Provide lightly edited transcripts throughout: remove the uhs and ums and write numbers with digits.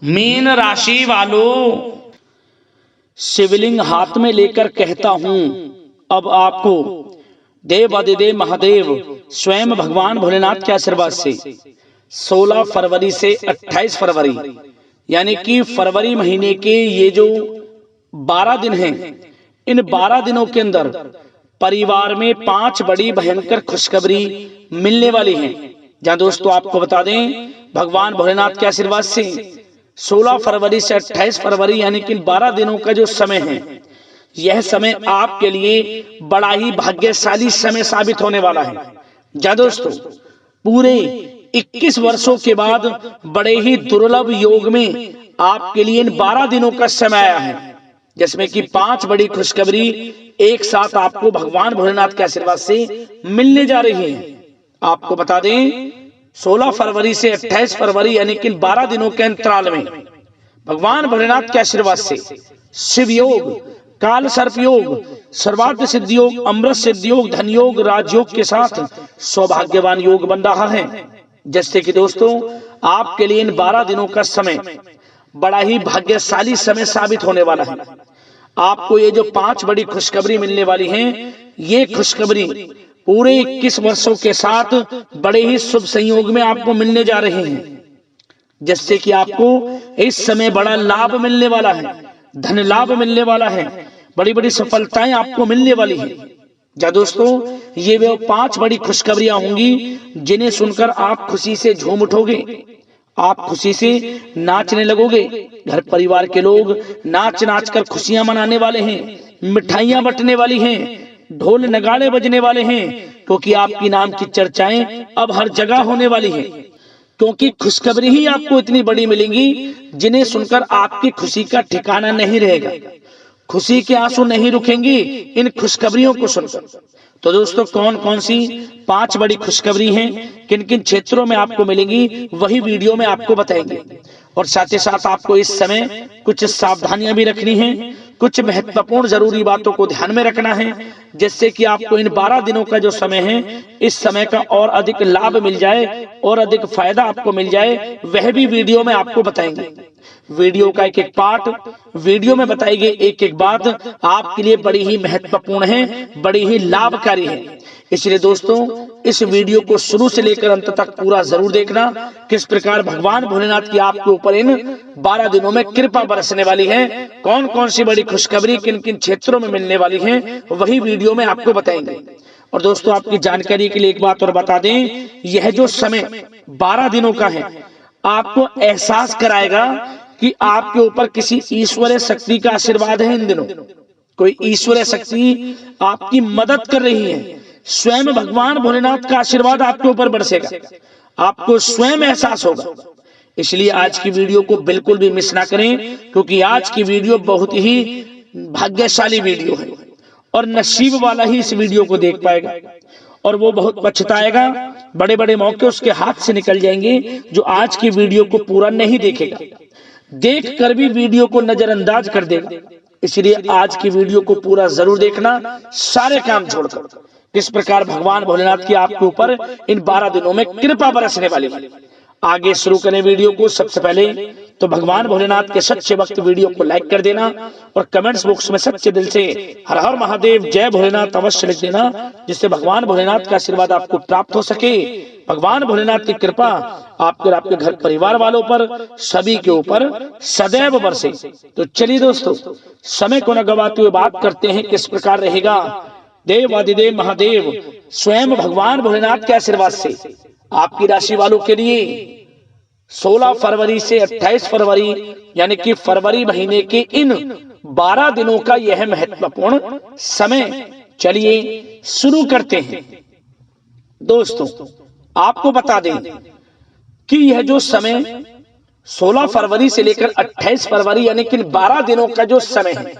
Mean राशि वालों, शिवलिंग हाथ में लेकर कहता हूं अब आपको देवादिदेव महादेव स्वयं भगवान भोलेनाथ के आशीर्वाद से 16 फरवरी से 28 फरवरी यानी कि फरवरी महीने के ये जो 12 दिन हैं, इन 12 दिनों के अंदर परिवार में 5 बड़ी भयंकर खुशखबरी मिलने वाली हैं। जहां दोस्तों आपको बता दें, भगवान भोलेनाथ के आशीर्वाद से 16 फरवरी से 28 फरवरी यानी कि 12 दिनों का जो समय है, यह समय आपके लिए बड़ा ही भाग्यशाली समय साबित होने वाला है। जहां दोस्तों पूरे 21 वर्षों के बाद बड़े ही दुर्लभ योग में आपके लिए इन 12 दिनों का समय आया है, जिसमें कि 5 बड़ी खुशखबरी एक साथ आपको भगवान भोलेनाथ के आशीर्वाद से मिलने जा रही है। आपको बता दें 16 फरवरी से 28 फरवरी यानी कि 12 दिनों के अंतराल में भगवान भोलेनाथ के आशीर्वाद से शिव योग, काल सर्प योग, सर्वार्थ सिद्धि योग, अमृत सिद्धि योग, धन योग, राजयोग के साथ सौभाग्यवान योग बन रहा है। जैसे कि दोस्तों आपके लिए इन 12 दिनों का समय बड़ा ही भाग्यशाली समय साबित होने वाला है। आपको ये जो 5 बड़ी खुशखबरी मिलने वाली हैं, ये खुशखबरी पूरे 21 वर्षों के साथ बड़े ही शुभ संयोग में आपको मिलने जा रहे हैं, जिससे कि आपको इस समय बड़ा लाभ मिलने वाला है, धन लाभ मिलने वाला है, बड़ी बड़ी सफलताएं आपको मिलने वाली है। जा दोस्तों ये वो 5 बड़ी खुशखबरियां होंगी जिन्हें सुनकर आप खुशी से झूम उठोगे, आप खुशी से नाचने लगोगे। घर परिवार के लोग नाच नाच कर खुशियां मनाने वाले हैं, मिठाइयां बंटने वाली हैं, ढोल नगाड़े बजने वाले हैं, क्योंकि आपकी नाम की चर्चाएं अब हर जगह होने वाली है। क्योंकि खुशखबरी ही आपको इतनी बड़ी मिलेंगी जिन्हें सुनकर आपकी खुशी का ठिकाना नहीं रहेगा, खुशी के आंसू नहीं रुकेंगे इन खुशखबरियों को सुनकर। तो दोस्तों कौन कौन सी 5 बड़ी खुशखबरी हैं, किन किन क्षेत्रों में आपको मिलेंगी, वही वीडियो में आपको बताएंगे। और साथ ही साथ आपको इस समय कुछ सावधानियां भी रखनी है, कुछ महत्वपूर्ण जरूरी बातों को ध्यान में रखना है, जिससे कि आपको इन 12 दिनों का जो समय है, इस समय का और अधिक लाभ मिल जाए और अधिक फायदा आपको मिल जाए, वह भी वीडियो में आपको बताएंगे। वीडियो का एक एक पार्ट, वीडियो में बताई गई एक एक बात आपके लिए बड़ी ही महत्वपूर्ण है, बड़ी ही लाभकारी है। इसलिए दोस्तों इस वीडियो को शुरू से लेकर अंत तक पूरा जरूर देखना, किस प्रकार भगवान भोलेनाथ की आपके ऊपर इन 12 दिनों में कृपा बरसने वाली है, कौन कौन सी बड़ी खुशखबरी किन किन क्षेत्रों में मिलने वाली है, वही वीडियो में आपको बताएंगे। और दोस्तों आपकी जानकारी के लिए एक बात और बता दें, यह जो समय 12 दिनों का है, आपको एहसास कराएगा कि आपके ऊपर किसी ईश्वरीय शक्ति का आशीर्वाद है। इन दिनों कोई ईश्वरीय शक्ति आपकी मदद कर रही है, स्वयं भगवान भोलेनाथ का आशीर्वाद आपके ऊपर बरसेगा, आपको स्वयं एहसास होगा। इसलिए आज की वीडियो को बिल्कुल भी मिस ना करें, क्योंकि आज की वीडियो बहुत ही भाग्यशाली वीडियो है और नसीब वाला ही इस वीडियो को देख पाएगा, और वो बहुत पछताएगा। बड़े बड़े मौके उसके हाथ से निकल जाएंगे जो आज की वीडियो को पूरा नहीं देखेगा, देख कर भी वीडियो को नजरअंदाज कर देगा। इसलिए आज की वीडियो को पूरा जरूर देखना, सारे काम छोड़कर। किस प्रकार भगवान भोलेनाथ की आपके ऊपर इन 12 दिनों में कृपा बरसने वाली है। आगे शुरू करें वीडियो को। सबसे पहले तो भगवान भोलेनाथ के सच्चे भक्त वीडियो को लाइक कर देना और कमेंट्स बॉक्स में सच्चे दिल से हर हर महादेव जय भोलेनाथ अवश्य लिख देना, जिससे भगवान भोलेनाथ का आशीर्वाद आपको प्राप्त हो सके, भगवान भोलेनाथ की कृपा आपके और आपके घर परिवार वालों पर सभी के ऊपर सदैव बरसे। तो चलिए दोस्तों समय को न गवाते हुए बात करते हैं किस प्रकार रहेगा देवादिदेव महादेव स्वयं भगवान भोलेनाथ के आशीर्वाद से आपकी राशि वालों के लिए 16 फरवरी से 28 फरवरी यानी कि फरवरी महीने के इन 12 दिनों का यह महत्वपूर्ण समय। चलिए शुरू करते हैं। दोस्तों आपको बता दें कि यह जो समय 16 फरवरी से लेकर 28 फरवरी यानी कि 12 दिनों का जो समय है,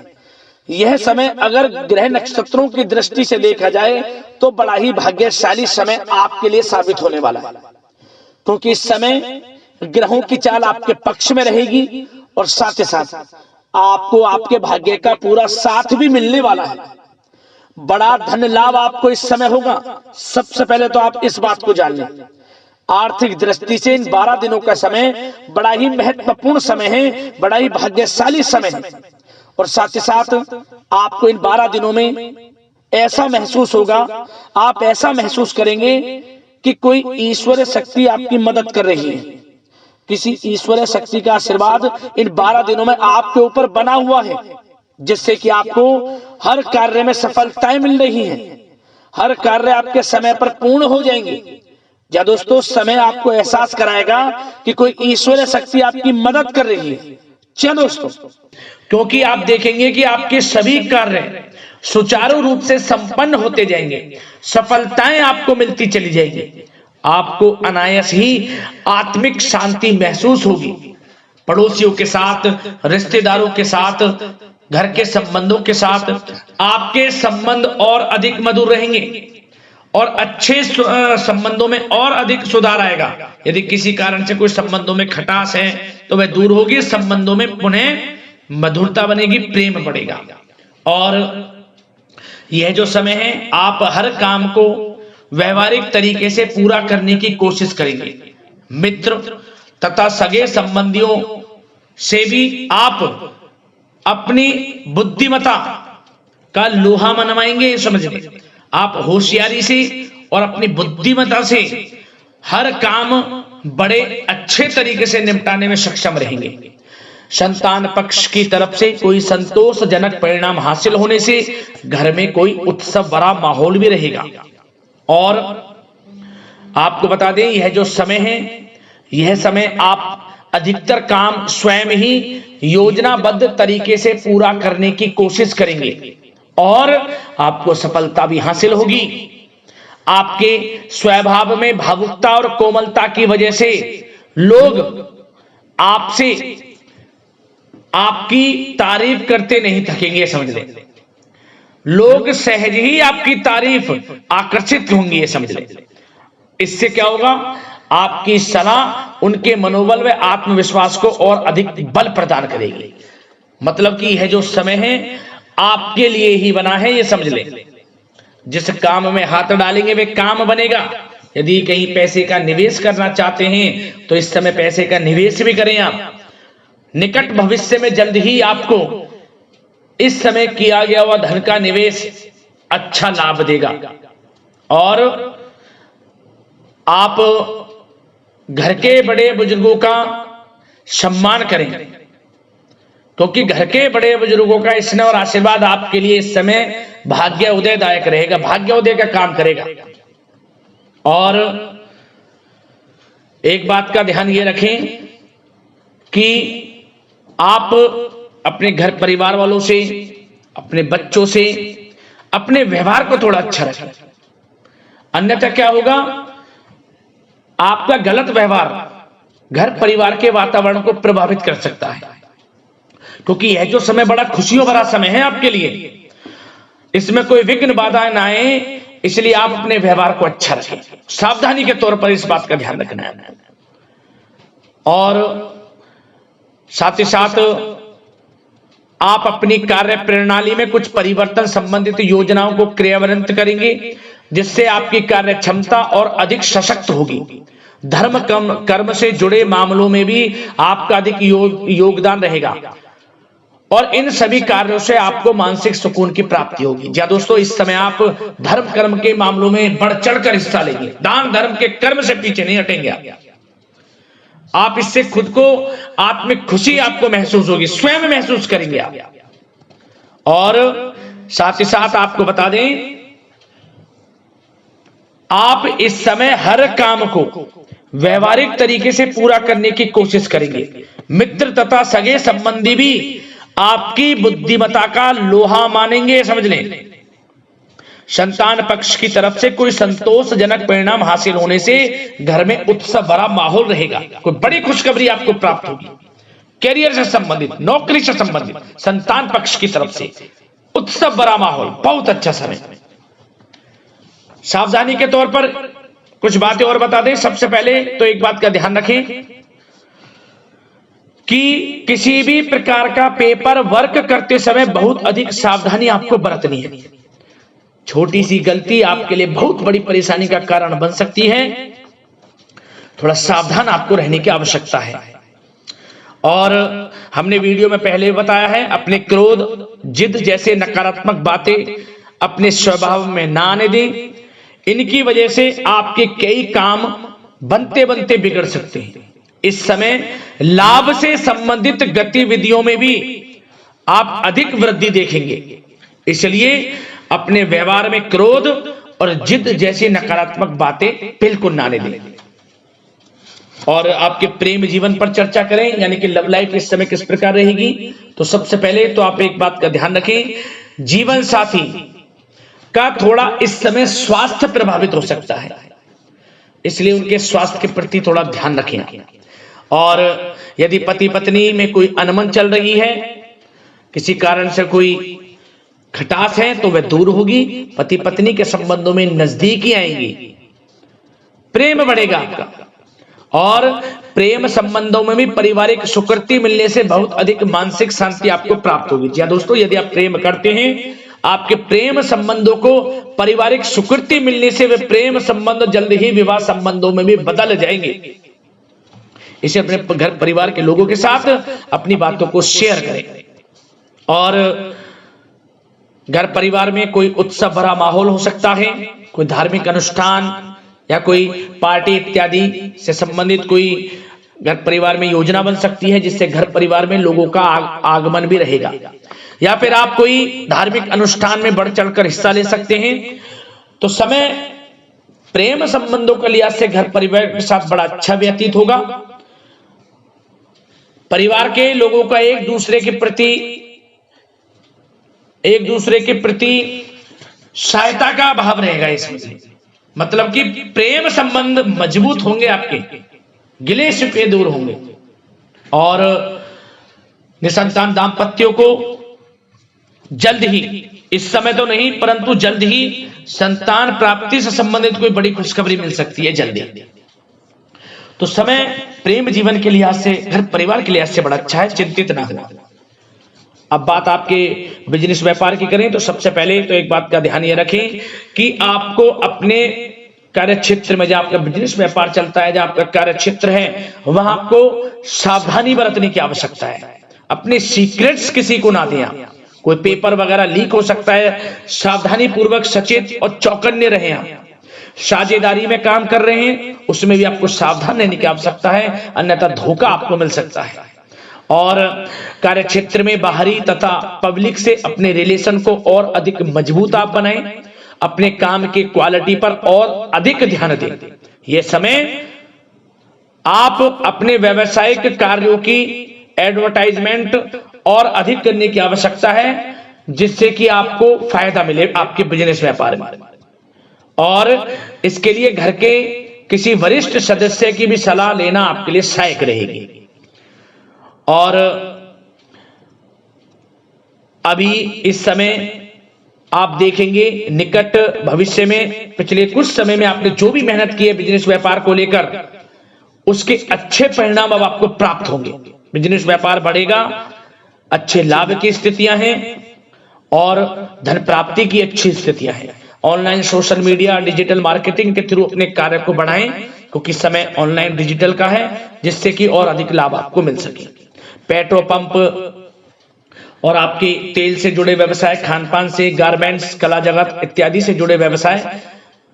यह समय अगर ग्रह नक्षत्रों की दृष्टि से देखा जाए तो बड़ा ही भाग्यशाली समय आपके लिए साबित होने वाला है, क्योंकि इस समय ग्रहों की चाल आपके पक्ष में रहेगी और साथ ही साथ आपको आपके भाग्य का पूरा साथ भी मिलने वाला है। बड़ा धन लाभ आपको इस समय होगा। सबसे पहले तो आप इस बात को जान लें, आर्थिक दृष्टि से इन 12 दिनों का समय बड़ा ही महत्वपूर्ण समय है, बड़ा ही भाग्यशाली समय है। और साथ ही साथ आपको इन 12 दिनों में ऐसा महसूस होगा, आप ऐसा महसूस करेंगे कि कोई ईश्वरीय शक्ति आपकी मदद कर रही है। किसी ईश्वरीय शक्ति का आशीर्वाद इन 12 दिनों में आपके ऊपर बना हुआ है, जिससे कि आपको हर कार्य में सफलताएं मिल रही हैं, हर कार्य आपके समय पर पूर्ण हो जाएंगे। या दोस्तों, समय आपको एहसास कराएगा कि कोई ईश्वरीय शक्ति आपकी मदद कर रही है। क्या दोस्तों, क्योंकि आप देखेंगे कि आपके सभी कार्य सुचारू रूप से संपन्न होते जाएंगे, सफलताएं आपको मिलती चली जाएंगी, आपको अनायास ही आत्मिक शांति महसूस होगी। पड़ोसियों के साथ, रिश्तेदारों के साथ, घर के संबंधों के साथ आपके संबंध और अधिक मधुर रहेंगे और अच्छे संबंधों में और अधिक सुधार आएगा। यदि किसी कारण से कोई संबंधों में खटास है तो वह दूर होगी, संबंधों में पुनः मधुरता बनेगी, प्रेम बढ़ेगा। और यह जो समय है, आप हर काम को व्यवहारिक तरीके से पूरा करने की कोशिश करेंगे। मित्र तथा सगे संबंधियों से भी आप अपनी बुद्धिमत्ता का लोहा मनवाएंगे। समझिए, आप होशियारी से और अपनी बुद्धिमत्ता से हर काम बड़े अच्छे तरीके से निपटाने में सक्षम रहेंगे। संतान पक्ष की तरफ से कोई संतोषजनक परिणाम हासिल होने से घर में कोई उत्सव भरा माहौल भी रहेगा। और आपको बता दें, यह जो समय है, यह समय आप अधिकतर काम स्वयं ही योजनाबद्ध तरीके से पूरा करने की कोशिश करेंगे और आपको सफलता भी हासिल होगी। आपके स्वभाव में भावुकता और कोमलता की वजह से लोग आपसे आपकी तारीफ करते नहीं थकेंगे। समझ लें, लोग सहज ही आपकी तारीफ आकर्षित होंगी, ये समझ लें। इससे क्या होगा, आपकी सलाह उनके मनोबल व आत्मविश्वास को और अधिक बल प्रदान करेगी। मतलब कि यह जो समय है आपके लिए ही बना है, ये समझ लें। जिस काम में हाथ डालेंगे वे काम बनेगा। यदि कहीं पैसे का निवेश करना चाहते हैं तो इस समय पैसे का निवेश भी करें आप। निकट भविष्य में जल्द ही आपको इस समय किया गया हुआ धन का निवेश अच्छा लाभ देगा। और आप घर के बड़े बुजुर्गों का सम्मान करें, क्योंकि घर के बड़े बुजुर्गों का स्नेह और आशीर्वाद आपके लिए इस समय भाग्य उदयदायक रहेगा, भाग्य उदय का काम करेगा। और एक बात का ध्यान ये रखें कि आप अपने घर परिवार वालों से, अपने बच्चों से अपने व्यवहार को थोड़ा अच्छा रखें। अन्यथा क्या होगा, आपका गलत व्यवहार घर परिवार के वातावरण को प्रभावित कर सकता है। क्योंकि यह जो समय बड़ा खुशियों भरा समय है आपके लिए, इसमें कोई विघ्न बाधा ना आए, इसलिए आप अपने व्यवहार को अच्छा रखें। सावधानी के तौर पर इस बात का ध्यान रखना है। और साथ ही साथ आप अपनी कार्य प्रणाली में कुछ परिवर्तन संबंधित योजनाओं को क्रियान्वित करेंगे, जिससे आपकी कार्य क्षमता और अधिक सशक्त होगी। धर्म कर्म से जुड़े मामलों में भी आपका अधिक योगदान रहेगा और इन सभी कार्यों से आपको मानसिक सुकून की प्राप्ति होगी। या दोस्तों, इस समय आप धर्म कर्म के मामलों में बढ़ चढ़कर हिस्सा लेंगे। दान धर्म के कर्म से पीछे नहीं हटेंगे आप। इससे खुद को आत्मिक खुशी आपको महसूस होगी, स्वयं महसूस करेंगे आप। और साथ ही साथ आपको बता दें, आप इस समय हर काम को व्यवहारिक तरीके से पूरा करने की कोशिश करेंगे। मित्र तथा सगे संबंधी भी आपकी बुद्धिमत्ता का लोहा मानेंगे। समझ लें, संतान पक्ष की तरफ से कोई संतोषजनक परिणाम हासिल होने से घर में उत्सव भरा माहौल रहेगा। कोई बड़ी खुशखबरी आपको प्राप्त होगी। कैरियर से संबंधित, नौकरी से संबंधित, संतान पक्ष की तरफ से उत्सव भरा माहौल, बहुत अच्छा समय। सावधानी के तौर पर कुछ बातें और बता दें। सबसे पहले तो एक बात का ध्यान रखें कि किसी भी प्रकार का पेपर वर्क करते समय बहुत अधिक सावधानी आपको बरतनी है। छोटी सी गलती आपके लिए बहुत बड़ी परेशानी का कारण बन सकती है। थोड़ा सावधान आपको रहने की आवश्यकता है। और हमने वीडियो में पहले बताया है, अपने क्रोध, जिद जैसे नकारात्मक बातें अपने स्वभाव में ना आने दें। इनकी वजह से आपके कई काम बनते बनते बिगड़ सकते हैं। इस समय लाभ से संबंधित गतिविधियों में भी आप अधिक वृद्धि देखेंगे, इसलिए अपने व्यवहार में क्रोध और जिद जैसी नकारात्मक बातें बिल्कुल ना आने दें। और आपके प्रेम जीवन पर चर्चा करें, यानी कि लव लाइफ इस समय किस प्रकार रहेगी। तो सबसे पहले तो आप एक बात का ध्यान रखें, जीवन साथी का थोड़ा इस समय स्वास्थ्य प्रभावित हो सकता है, इसलिए उनके स्वास्थ्य के प्रति थोड़ा ध्यान रखें। और यदि पति पत्नी में कोई अनबन चल रही है, किसी कारण से कोई खटास है, तो वह दूर होगी। पति पत्नी के संबंधों में नजदीकी आएंगी, प्रेम बढ़ेगा आपका। और प्रेम संबंधों में भी पारिवारिक स्वीकृति मिलने से बहुत अधिक मानसिक शांति आपको प्राप्त होगी। जी दोस्तों, यदि आप प्रेम करते हैं, आपके प्रेम संबंधों को पारिवारिक स्वीकृति मिलने से वे प्रेम संबंध जल्द ही विवाह संबंधों में भी बदल जाएंगे। इसे अपने घर परिवार के लोगों के साथ अपनी बातों को शेयर करें। और घर परिवार में कोई उत्सव भरा माहौल हो सकता है, कोई धार्मिक अनुष्ठान या कोई पार्टी इत्यादि से संबंधित कोई घर परिवार में योजना बन सकती है, जिससे घर परिवार में लोगों का आगमन भी रहेगा। या फिर आप कोई धार्मिक अनुष्ठान में बढ़ चढ़कर हिस्सा ले सकते हैं। तो समय प्रेम संबंधों के लिहाज से घर परिवार के साथ बड़ा अच्छा व्यतीत होगा। परिवार के लोगों का एक दूसरे के प्रति सहायता का भाव रहेगा इसमें, मतलब कि प्रेम संबंध मजबूत होंगे, आपके गिले शिकवे दूर होंगे। और निसंतान दाम्पत्यों को जल्द ही, इस समय तो नहीं परंतु जल्द ही संतान प्राप्ति से संबंधित कोई बड़ी खुशखबरी मिल सकती है जल्दी। तो समय प्रेम जीवन के लिहाज से, घर परिवार के लिहाज से बड़ा अच्छा है, चिंतित ना हो। अब बात आपके बिजनेस व्यापार की करें, तो सबसे पहले तो एक बात का ध्यान ये रखें कि आपको अपने कार्य क्षेत्र में, जहां आपका बिजनेस व्यापार चलता है, जहां आपका कार्य क्षेत्र है, वहां आपको सावधानी बरतने की आवश्यकता है। अपने सीक्रेट्स किसी को ना दें। कोई पेपर वगैरह लीक हो सकता है, सावधानी पूर्वक सचेत और चौकन्ने रहें। आप साझेदारी में काम कर रहे हैं, उसमें भी आपको सावधान रहने की आवश्यकता है, अन्यथा धोखा आपको मिल सकता है। और कार्य क्षेत्र में बाहरी तथा पब्लिक से अपने रिलेशन को और अधिक मजबूत आप बनाएं। अपने काम की क्वालिटी पर और अधिक ध्यान दें। यह समय आप अपने व्यावसायिक कार्यों की एडवर्टाइजमेंट और अधिक करने की आवश्यकता है, जिससे कि आपको फायदा मिले आपके बिजनेस व्यापार में। और इसके लिए घर के किसी वरिष्ठ सदस्य की भी सलाह लेना आपके लिए सहायक रहेगी। और अभी इस समय आप देखेंगे, निकट भविष्य में, पिछले कुछ समय में आपने जो भी मेहनत की है बिजनेस व्यापार को लेकर, उसके अच्छे परिणाम अब आपको प्राप्त होंगे। बिजनेस व्यापार बढ़ेगा, अच्छे लाभ की स्थितियां हैं और धन प्राप्ति की अच्छी स्थितियां हैं। Online social media, digital marketing के थ्रू अपने कार्य को बढ़ाएं, क्योंकि समय ऑनलाइन डिजिटल का है, जिससे कि और अधिक लाभ आपको मिल सके। पेट्रोल पंप और आपके तेल से जुड़े व्यवसाय, खान पान से, गारमेंट्स, कला जगत इत्यादि से जुड़े व्यवसाय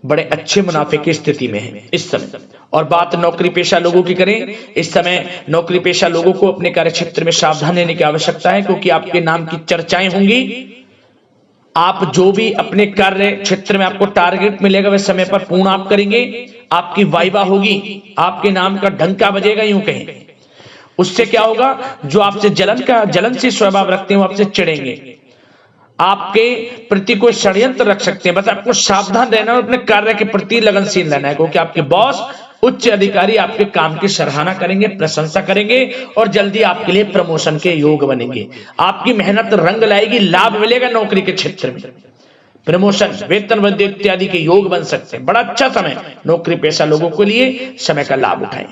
बड़े अच्छे मुनाफे की स्थिति में है इस समय। और बात नौकरी पेशा लोगों की करें, इस समय नौकरी पेशा लोगों को अपने कार्य क्षेत्र में सावधान रहने की आवश्यकता है, क्योंकि आपके नाम की चर्चाएं होंगी। आप जो भी अपने कार्य क्षेत्र में आपको टारगेट मिलेगा, वह समय पर पूर्ण आप करेंगे। आपकी वाइवा होगी, आपके नाम का डंका बजेगा, यूं कहें। उससे क्या होगा, जो आपसे जलनशील स्वभाव रखते हैं वो आपसे चिढ़ेंगे, आपके प्रति कोई षड्यंत्र रख सकते हैं। बस आपको सावधान रहना और अपने कार्य के प्रति लगनशील रहना है, क्योंकि आपके बॉस, उच्च अधिकारी आपके काम की सराहना करेंगे, प्रशंसा करेंगे और जल्दी आपके लिए प्रमोशन के योग बनेंगे। आपकी मेहनत रंग लाएगी, लाभ मिलेगा नौकरी के क्षेत्र में, प्रमोशन, वेतन वृद्धि इत्यादि के योग बन सकते हैं। बड़ा अच्छा समय नौकरी पेशा लोगों के लिए, समय का लाभ उठाएं।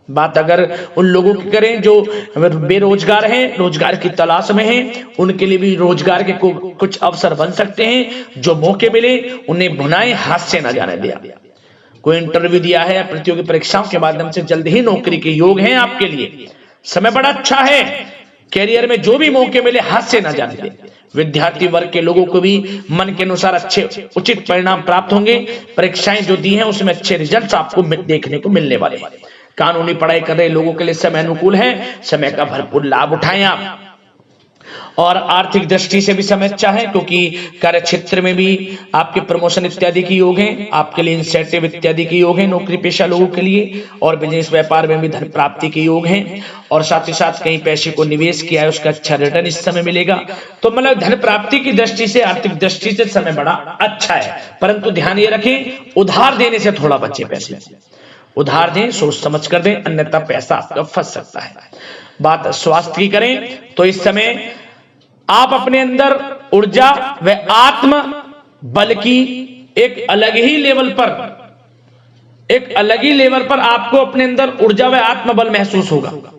बात अगर उन लोगों की करें जो बेरोजगार हैं, रोजगार की तलाश में हैं, उनके लिए भी रोजगार के कुछ अवसर बन सकते हैं। जो मौके मिले उन्हें भुनाएं, हाथ से न जाने दिया। कोई इंटरव्यू दिया है या प्रतियोगी परीक्षाओं के माध्यम से जल्द ही नौकरी के योग हैं आपके लिए। समय बड़ा अच्छा है। कैरियर में जो भी मौके मिले हाथ से ना जाने दें। विद्यार्थी वर्ग के लोगों को भी मन के अनुसार अच्छे उचित परिणाम प्राप्त होंगे। परीक्षाएं जो दी हैं उसमें अच्छे रिजल्ट आपको देखने को मिलने वाले हैं। कानूनी पढ़ाई कर रहे लोगों के लिए समय अनुकूल है। समय का भरपूर लाभ उठाएं आप। और आर्थिक दृष्टि से भी समय अच्छा है, क्योंकि कार्य क्षेत्र में भी आपके प्रमोशन इत्यादि के योग हैं। आपके लिए इंसेंटिव इत्यादि के योग हैं नौकरी पेशा लोगों के लिए। और बिजनेस व्यापार में भी धन प्राप्ति के योग हैं। और साथ ही साथ कहीं पैसे को निवेश किया है उसका अच्छा रिटर्न इस समय मिलेगा। तो मतलब धन प्राप्ति की दृष्टि से, आर्थिक दृष्टि से समय बड़ा अच्छा है। परंतु ध्यान ये रखें, उधार देने से थोड़ा बचे। पैसे उधार दें, सोच समझ कर दें, अन्यथा पैसा आपका फंस सकता है। बात स्वास्थ्य की करें तो इस समय आप अपने अंदर ऊर्जा व आत्म बल की एक अलग ही लेवल पर आपको अपने अंदर ऊर्जा व आत्म बल महसूस होगा।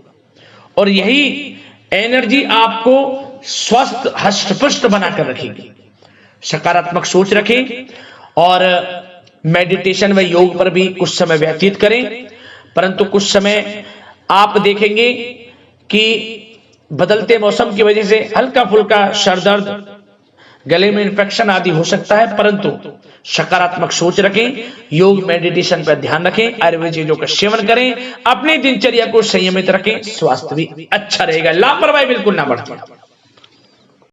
और यही एनर्जी आपको स्वस्थ हष्ट-पुष्ट बनाकर रखेगी। सकारात्मक सोच रखें और मेडिटेशन व योग पर भी कुछ समय व्यतीत करें। परंतु कुछ समय आप देखेंगे कि बदलते मौसम की वजह से हल्का फुल्का सर दर्द, गले में इंफेक्शन आदि हो सकता है। परंतु सकारात्मक सोच रखें, योग मेडिटेशन पर ध्यान रखें, आयुर्वेद चीजों का सेवन करें, अपनी दिनचर्या को संयमित रखें, स्वास्थ्य भी अच्छा रहेगा। लापरवाही बिल्कुल ना बरतें।